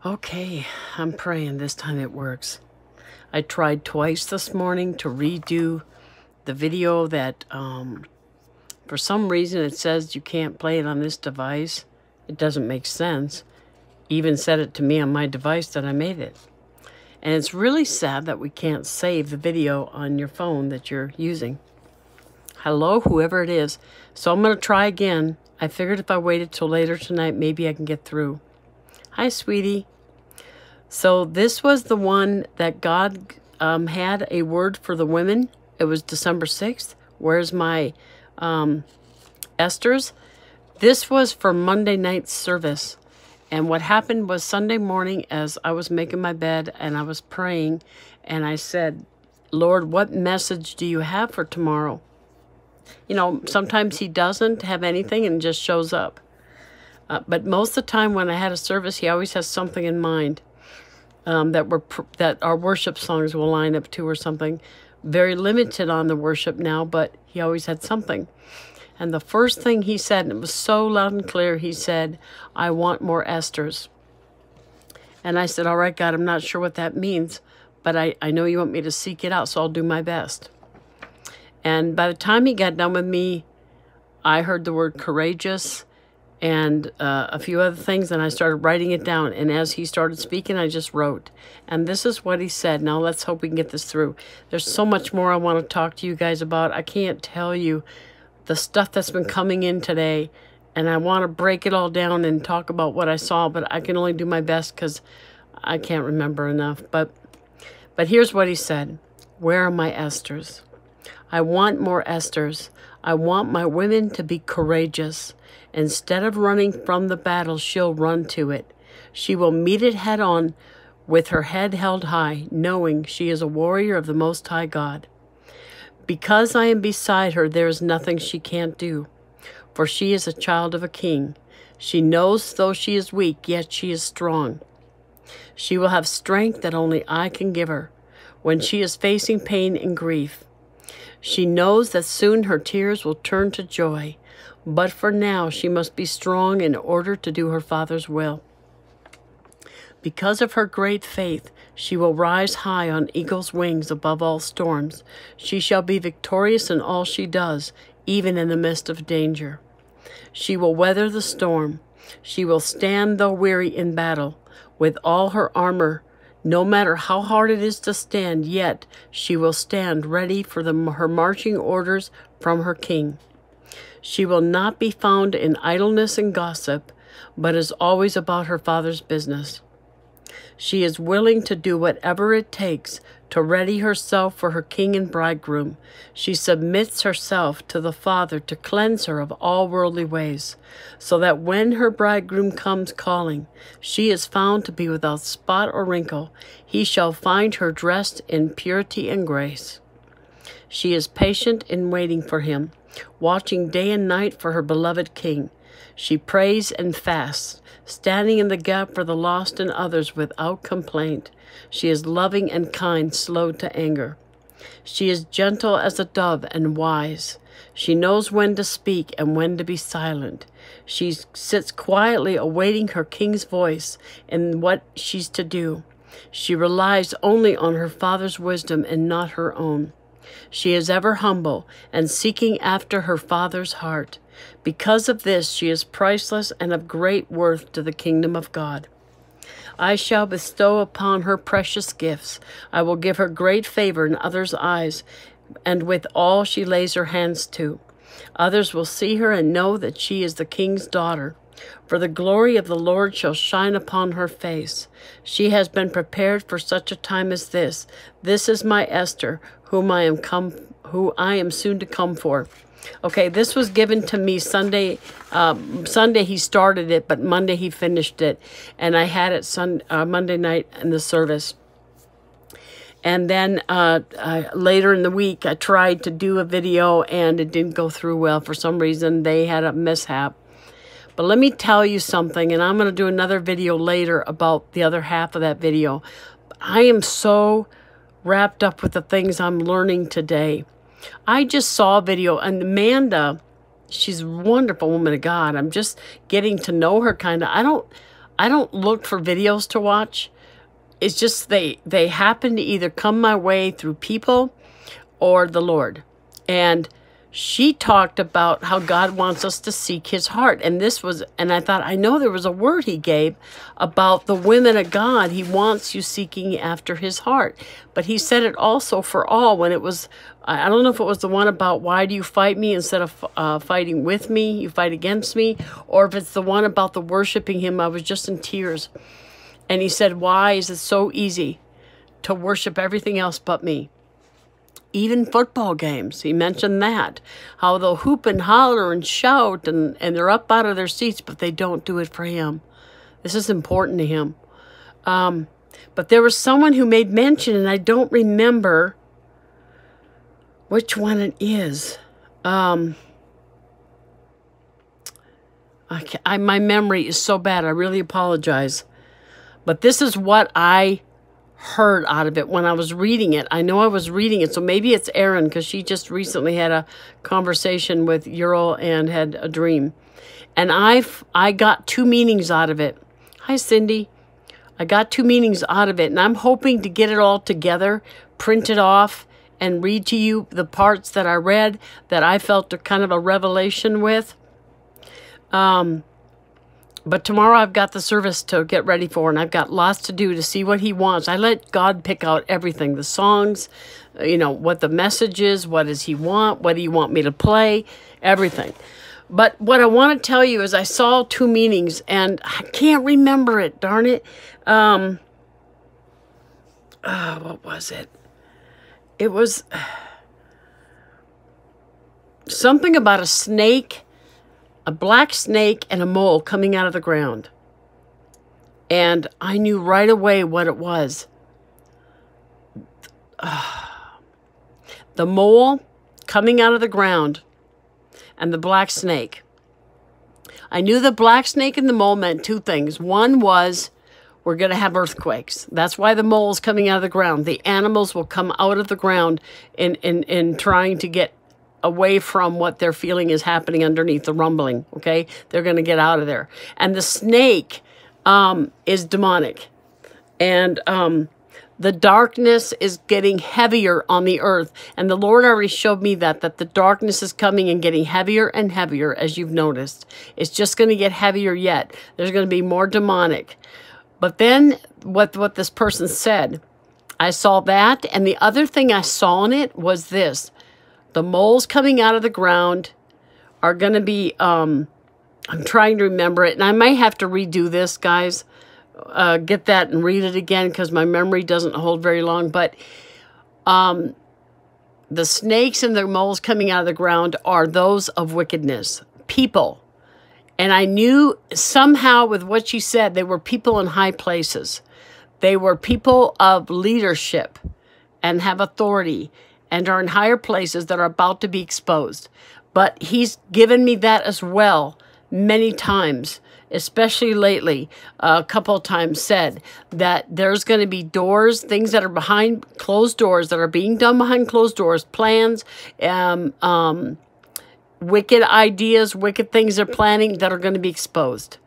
Okay, I'm praying this time it works. I tried twice this morning to redo the video that for some reason it says you can't play it on this device. It doesn't make sense. Even said it to me on my device that I made it. And it's really sad that we can't save the video on your phone that you're using. Hello, whoever it is. So I'm going to try again. I figured if I waited till later tonight, maybe I can get through. Hi, sweetie. So this was the one that God had a word for the women. It was December 6th. Where's my Esther's? This was for Monday night service. And what happened was Sunday morning as I was making my bed and I was praying and I said, Lord, what message do you have for tomorrow? You know, sometimes he doesn't have anything and just shows up. But most of the time when I had a service, he always has something in mind. That our worship songs will line up to or something. Very limited on the worship now, but he always had something. And the first thing he said, and it was so loud and clear, he said, I want more Esthers. And I said, all right, God, I'm not sure what that means, but I know you want me to seek it out, so I'll do my best. And by the time he got done with me, I heard the word courageous and a few other things, and I started writing it down. And as he started speaking, I just wrote. And this is what he said. Now, let's hope we can get this through. There's so much more I want to talk to you guys about. I can't tell you the stuff that's been coming in today, and I want to break it all down and talk about what I saw, but I can only do my best because I can't remember enough. But here's what he said. Where are my Esthers? I want more Esthers. I want my women to be courageous. Instead of running from the battle, she'll run to it. She will meet it head on with her head held high, knowing she is a warrior of the Most High God. Because I am beside her, there is nothing she can't do, for she is a child of a king. She knows though she is weak, yet she is strong. She will have strength that only I can give her when she is facing pain and grief. She knows that soon her tears will turn to joy, but for now she must be strong in order to do her Father's will. Because of her great faith, she will rise high on eagle's wings above all storms. She shall be victorious in all she does, even in the midst of danger. She will weather the storm. She will stand though weary in battle, with all her armor. No matter how hard it is to stand, yet she will stand ready for her marching orders from her king. She will not be found in idleness and gossip, but is always about her Father's business. She is willing to do whatever it takes to ready herself for her king and bridegroom. She submits herself to the Father to cleanse her of all worldly ways, so that when her bridegroom comes calling, she is found to be without spot or wrinkle. He shall find her dressed in purity and grace. She is patient in waiting for him, watching day and night for her beloved king. She prays and fasts, standing in the gap for the lost and others without complaint. She is loving and kind, slow to anger. She is gentle as a dove and wise. She knows when to speak and when to be silent. She sits quietly awaiting her king's voice and what she's to do. She relies only on her Father's wisdom and not her own. She is ever humble and seeking after her Father's heart. Because of this, she is priceless and of great worth to the kingdom of God. I shall bestow upon her precious gifts. I will give her great favor in others' eyes, and with all she lays her hands to. Others will see her and know that she is the king's daughter. For the glory of the Lord shall shine upon her face. She has been prepared for such a time as this. This is my Esther, who I am soon to come for. Okay, this was given to me Sunday. Sunday he started it, but Monday he finished it, and I had it Monday night in the service. And then later in the week, I tried to do a video, and it didn't go through well. For some reason, they had a mishap. But let me tell you something, and I'm going to do another video later about the other half of that video. I am so wrapped up with the things I'm learning today. I just saw a video, and Amanda, she's a wonderful woman of God. I'm just getting to know her kind of. I don't look for videos to watch. It's just they happen to either come my way through people or the Lord. And she talked about how God wants us to seek his heart. And I thought, I know there was a word he gave about the women of God. He wants you seeking after his heart. But he said it also for all when it was, I don't know if it was the one about why do you fight me instead of fighting with me, you fight against me, or if it's the one about the worshiping him. I was just in tears. And he said, why is it so easy to worship everything else but me? Even football games, he mentioned that. How they'll hoop and holler and shout and they're up out of their seats, but they don't do it for him. This is important to him. But there was someone who made mention, and I don't remember which one it is. My memory is so bad. I really apologize. But this is what I heard out of it when I was reading it. I know I was reading it, so maybe it's Erin, because she just recently had a conversation with Ural and had a dream. And I got two meanings out of it. Hi, Cindy. I got two meanings out of it, and I'm hoping to get it all together, print it off, and read to you the parts that I read that I felt a kind of a revelation with. But tomorrow I've got the service to get ready for, and I've got lots to do to see what he wants. I let God pick out everything, the songs, what the message is, what does he want, what do you want me to play, everything. But what I want to tell you is I saw two meanings, and I can't remember it, darn it. What was it? It was something about a snake, a black snake and a mole coming out of the ground. And I knew right away what it was. The mole coming out of the ground and the black snake. I knew the black snake and the mole meant two things. One was we're going to have earthquakes. That's why the mole's coming out of the ground. The animals will come out of the ground in trying to get away from what they're feeling is happening underneath, the rumbling, okay? They're going to get out of there. And the snake is demonic. And the darkness is getting heavier on the earth. And the Lord already showed me that the darkness is coming and getting heavier and heavier, as you've noticed. It's just going to get heavier yet. There's going to be more demonic. But then what this person said, I saw that. And the other thing I saw in it was this. The moles coming out of the ground are going to be, I'm trying to remember it, and I might have to redo this, guys. Get that and read it again because my memory doesn't hold very long. But the snakes and the moles coming out of the ground are those of wickedness, people. And I knew somehow with what she said, they were people in high places. They were people of leadership and have authority and are in higher places that are about to be exposed. But he's given me that as well many times, especially lately, a couple of times said that there's going to be doors, things that are behind closed doors, that are being done behind closed doors, plans, wicked ideas, wicked things they're planning that are going to be exposed.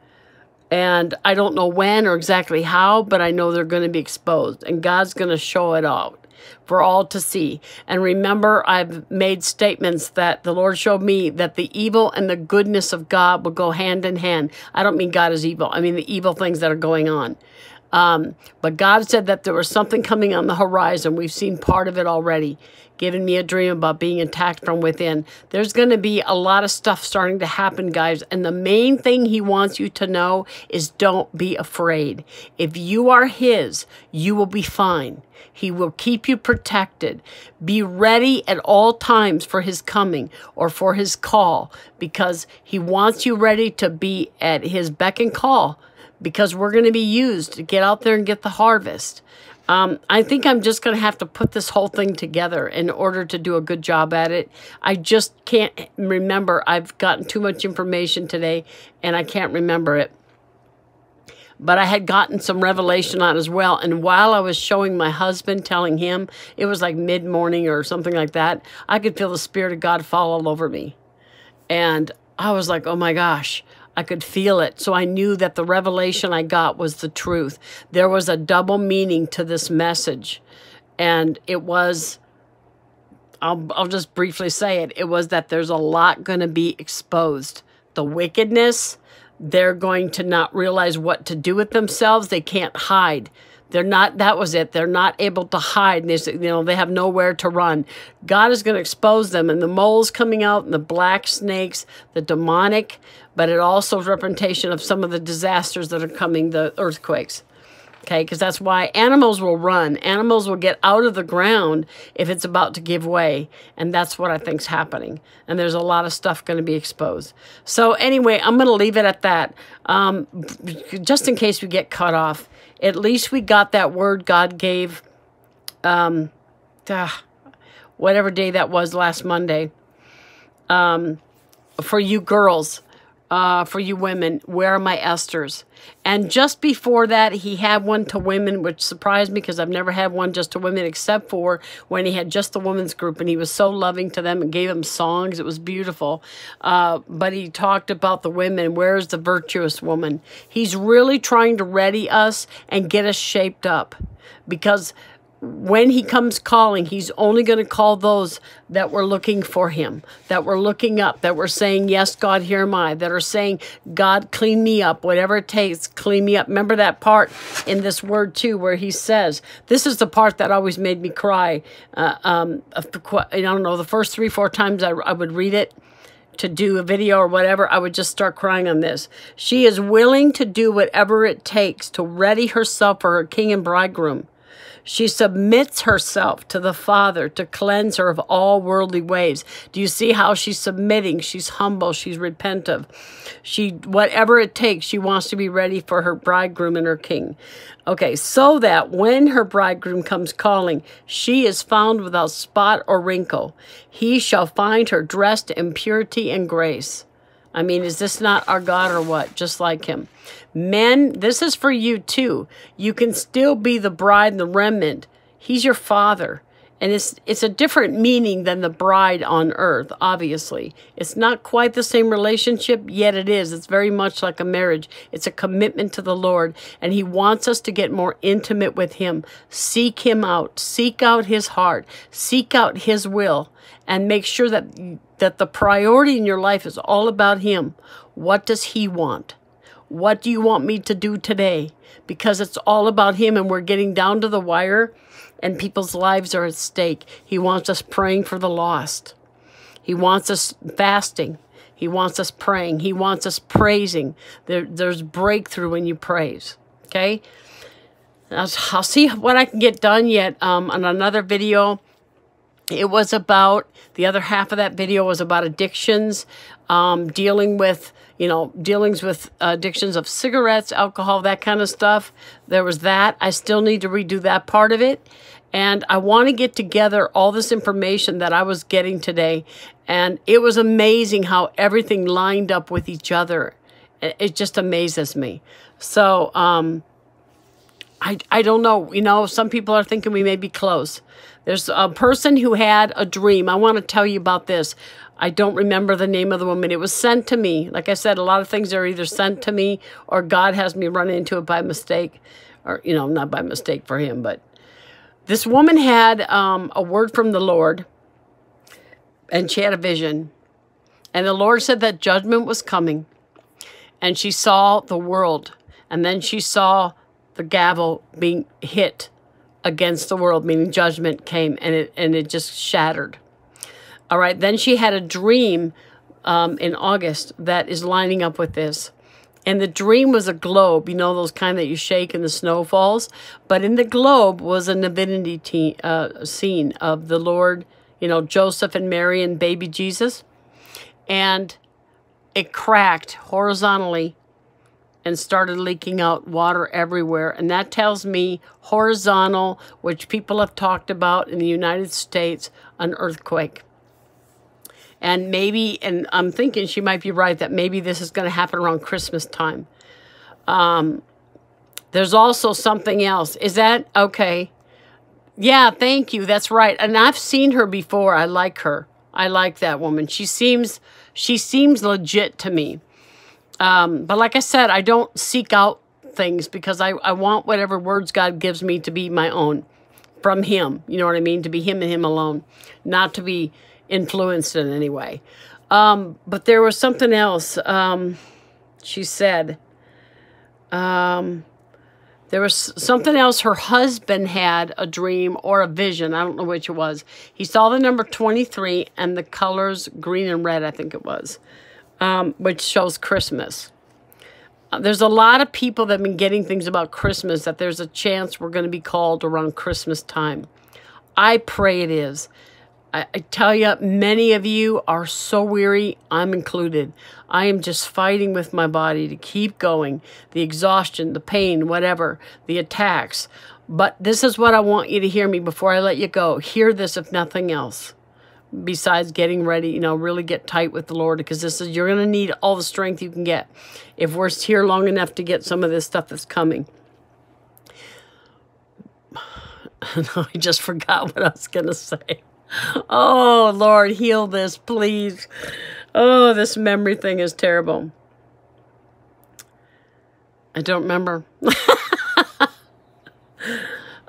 And I don't know when or exactly how, but I know they're going to be exposed. And God's going to show it out for all to see. And remember, I've made statements that the Lord showed me that the evil and the goodness of God will go hand in hand. I don't mean God is evil. I mean the evil things that are going on. But God said that there was something coming on the horizon. We've seen part of it already, giving me a dream about being attacked from within. There's going to be a lot of stuff starting to happen, guys. And the main thing he wants you to know is don't be afraid. If you are his, you will be fine. He will keep you protected. Be ready at all times for his coming or for his call, because he wants you ready to be at his beck and call, because we're going to be used to get out there and get the harvest. I think I'm just going to have to put this whole thing together in order to do a good job at it. I just can't remember. I've gotten too much information today, and I can't remember it. But I had gotten some revelation on it as well. And while I was showing my husband, telling him, it was like mid-morning or something like that, I could feel the Spirit of God fall all over me. And I was like, oh my gosh. I could feel it. So I knew that the revelation I got was the truth. There was a double meaning to this message. And it was, I'll just briefly say it. It was that there's a lot going to be exposed. The wickedness, they're going to not realize what to do with themselves. They can't hide. They're not, that was it. They're not able to hide. And they have nowhere to run. God is going to expose them. And the moles coming out and the black snakes, the demonic, but it also is representation of some of the disasters that are coming, the earthquakes. Okay, because that's why animals will run. Animals will get out of the ground if it's about to give way. And that's what I think is happening. And there's a lot of stuff going to be exposed. So anyway, I'm going to leave it at that. Just in case we get cut off. At least we got that word God gave, whatever day that was last Monday, for you girls, for you women, where are my Esthers? And just before that, he had one to women, which surprised me because I've never had one just to women except for when he had just the women's group. And he was so loving to them and gave them songs. It was beautiful. But he talked about the women. Where's the virtuous woman? He's really trying to ready us and get us shaped up, because when he comes calling, he's only going to call those that were looking for him, that were looking up, that were saying, yes, God, here am I, that are saying, God, clean me up, whatever it takes, clean me up. Remember that part in this word too, where he says, this is the part that always made me cry. I don't know, the first 3-4 times I would read it to do a video or whatever, I would just start crying on this. She is willing to do whatever it takes to ready herself for her king and bridegroom. She submits herself to the Father to cleanse her of all worldly ways. Do you see how she's submitting? She's humble. She's repentive. Whatever it takes, she wants to be ready for her bridegroom and her king. Okay, so that when her bridegroom comes calling, she is found without spot or wrinkle. He shall find her dressed in purity and grace. I mean, is this not our God or what? Just like him. Men, this is for you too. You can still be the bride and the remnant. He's your father. And it's a different meaning than the bride on earth, obviously. It's not quite the same relationship, yet it is. It's very much like a marriage. It's a commitment to the Lord. And he wants us to get more intimate with him. Seek him out. Seek out his heart. Seek out his will. And make sure that the priority in your life is all about him. What does he want? What do you want me to do today? Because it's all about him, and we're getting down to the wire, and people's lives are at stake. He wants us praying for the lost. He wants us fasting. He wants us praying. He wants us praising. There's breakthrough when you praise. Okay? I'll see what I can get done yet on another video. It was about, the other half of that video was about addictions, dealings with addictions of cigarettes, alcohol, that kind of stuff. There was that. I still need to redo that part of it. And I want to get together all this information that I was getting today. And it was amazing how everything lined up with each other. It just amazes me. So, I don't know. Some people are thinking we may be close. There's a person who had a dream. I want to tell you about this. I don't remember the name of the woman. It was sent to me. Like I said, a lot of things are either sent to me or God has me run into it by mistake. Or, not by mistake for him. But this woman had a word from the Lord. And she had a vision. And the Lord said that judgment was coming. And she saw the world. And then she saw the gavel being hit against the world, meaning judgment came, and it just shattered. All right, then she had a dream in August that is lining up with this. And the dream was a globe, those kind that you shake and the snow falls. But in the globe was a nativity scene of the Lord, Joseph and Mary and baby Jesus. And it cracked horizontally and started leaking out water everywhere. And that tells me horizontal, which people have talked about in the United States, an earthquake. And maybe, and I'm thinking she might be right, that maybe this is going to happen around Christmas time. There's also something else. Is that okay? Yeah, thank you. That's right. And I've seen her before. I like her. I like that woman. She seems legit to me. But like I said, I don't seek out things because I want whatever words God gives me to be my own from him. You know what I mean? To be him and him alone, not to be influenced in any way. But there was something else. She said, there was something else. Her husband had a dream or a vision. I don't know which it was. He saw the number 23 and the colors green and red, I think it was, which shows Christmas. There's a lot of people that have been getting things about Christmas that there's a chance we're going to be called around Christmas time. I pray it is. I tell you, many of you are so weary, I'm included. I am just fighting with my body to keep going. The exhaustion, the pain, whatever, the attacks. But this is what I want you to hear me before I let you go. Hear this, if nothing else. Besides getting ready, you know, really get tight with the Lord, because this is, you're going to need all the strength you can get if we're here long enough to get some of this stuff that's coming. I just forgot what I was going to say. Oh, Lord, heal this, please. Oh, this memory thing is terrible. I don't remember.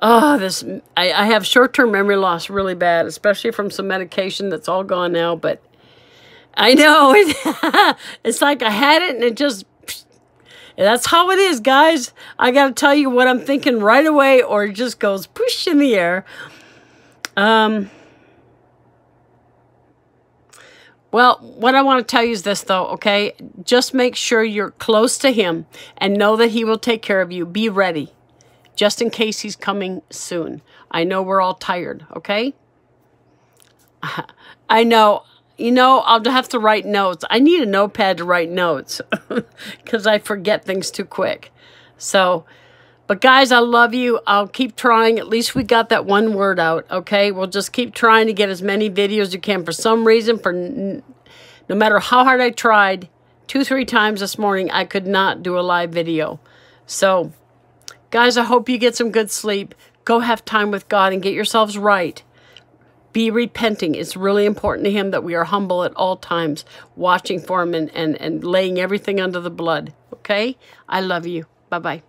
Oh, this, I have short-term memory loss really bad, especially from some medication that's all gone now, but I know, it's like I had it and it just, that's how it is, guys. I got to tell you what I'm thinking right away, or it just goes push in the air. Well, what I want to tell you is this, though, okay? Just make sure you're close to him and know that he will take care of you. Be ready, just in case he's coming soon. I know we're all tired, okay? I know. You know, I'll have to write notes. I need a notepad to write notes because I forget things too quick. So, but guys, I love you. I'll keep trying. At least we got that one word out, okay? We'll just keep trying to get as many videos as you can. For some reason, no matter how hard I tried, 2-3 times this morning, I could not do a live video. So, guys, I hope you get some good sleep. Go have time with God and get yourselves right. Be repenting. It's really important to him that we are humble at all times, watching for him and laying everything under the blood, okay? I love you. Bye-bye.